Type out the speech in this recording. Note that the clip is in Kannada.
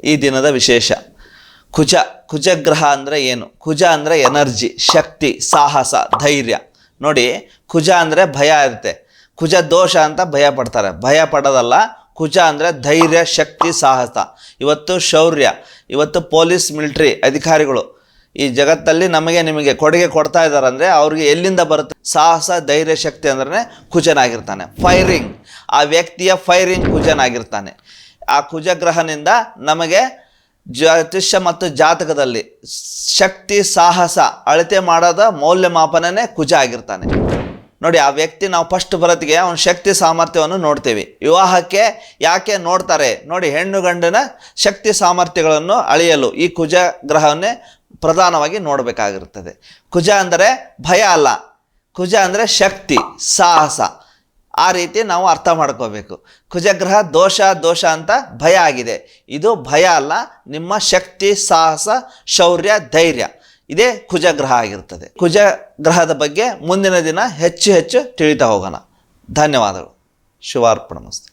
ಈ ದಿನದ ವಿಶೇಷ. ಕುಜಗ್ರಹ ಅಂದರೆ ಏನು? ಕುಜ ಅಂದರೆ ಎನರ್ಜಿ, ಶಕ್ತಿ, ಸಾಹಸ, ಧೈರ್ಯ. ನೋಡಿ, ಕುಜ ಅಂದರೆ ಭಯ ಇರುತ್ತೆ. ಕುಜ ದೋಷ ಅಂತ ಭಯ ಪಡ್ತಾರೆ. ಭಯ ಪಡೋದಲ್ಲ. ಕುಜ ಅಂದರೆ ಧೈರ್ಯ, ಶಕ್ತಿ, ಸಾಹಸ. ಇವತ್ತು ಶೌರ್ಯ, ಇವತ್ತು ಪೊಲೀಸ್ ಮಿಲಿಟ್ರಿ ಅಧಿಕಾರಿಗಳು ಈ ಜಗತ್ತಲ್ಲಿ ನಿಮಗೆ ಕೊಡುಗೆ ಕೊಡ್ತಾ ಇದ್ದಾರೆ ಅಂದರೆ ಅವ್ರಿಗೆ ಎಲ್ಲಿಂದ ಬರುತ್ತೆ? ಸಾಹಸ, ಧೈರ್ಯ, ಶಕ್ತಿ ಅಂದ್ರೆ ಕುಜನಾಗಿರ್ತಾನೆ. ಫೈರಿಂಗ್, ಆ ವ್ಯಕ್ತಿಯ ಫೈರಿಂಗ್ ಕುಜನಾಗಿರ್ತಾನೆ. ಆ ಕುಜಗ್ರಹನಿಂದ ನಮಗೆ ಜ್ಯೋತಿಷ್ಯ ಮತ್ತು ಜಾತಕದಲ್ಲಿ ಶಕ್ತಿ, ಸಾಹಸ ಅಳತೆ ಮಾಡೋದ ಮೌಲ್ಯಮಾಪನನೇ ಕುಜ ಆಗಿರ್ತಾನೆ. ನೋಡಿ, ಆ ವ್ಯಕ್ತಿ ನಾವು ಫಸ್ಟ್ ಬರೋತ್ತಿಗೆ ಅವನ ಶಕ್ತಿ ಸಾಮರ್ಥ್ಯವನ್ನು ನೋಡ್ತೀವಿ. ವಿವಾಹಕ್ಕೆ ಯಾಕೆ ನೋಡ್ತಾರೆ? ನೋಡಿ, ಹೆಣ್ಣು ಗಂಡನ ಶಕ್ತಿ ಸಾಮರ್ಥ್ಯಗಳನ್ನು ಅಳೆಯಲು ಈ ಕುಜ ಗ್ರಹವನ್ನೇ ಪ್ರಧಾನವಾಗಿ ನೋಡಬೇಕಾಗಿರುತ್ತದೆ. ಕುಜ ಅಂದರೆ ಭಯ ಅಲ್ಲ, ಕುಜ ಅಂದರೆ ಶಕ್ತಿ, ಸಾಹಸ. ಆ ರೀತಿ ನಾವು ಅರ್ಥ ಮಾಡ್ಕೋಬೇಕು. ಕುಜಗ್ರಹ ದೋಷ ಅಂತ ಭಯ ಆಗಿದೆ. ಇದು ಭಯ ಅಲ್ಲ, ನಿಮ್ಮ ಶಕ್ತಿ, ಸಾಹಸ, ಶೌರ್ಯ, ಧೈರ್ಯ ಇದೇ ಕುಜಗ್ರಹ ಆಗಿರ್ತದೆ. ಕುಜಗ್ರಹದ ಬಗ್ಗೆ ಮುಂದಿನ ದಿನ ಹೆಚ್ಚು ತಿಳಿತಾ ಹೋಗೋಣ. ಧನ್ಯವಾದಗಳು. ಶುಭಾರ್ಪಣಮಸ್ತು.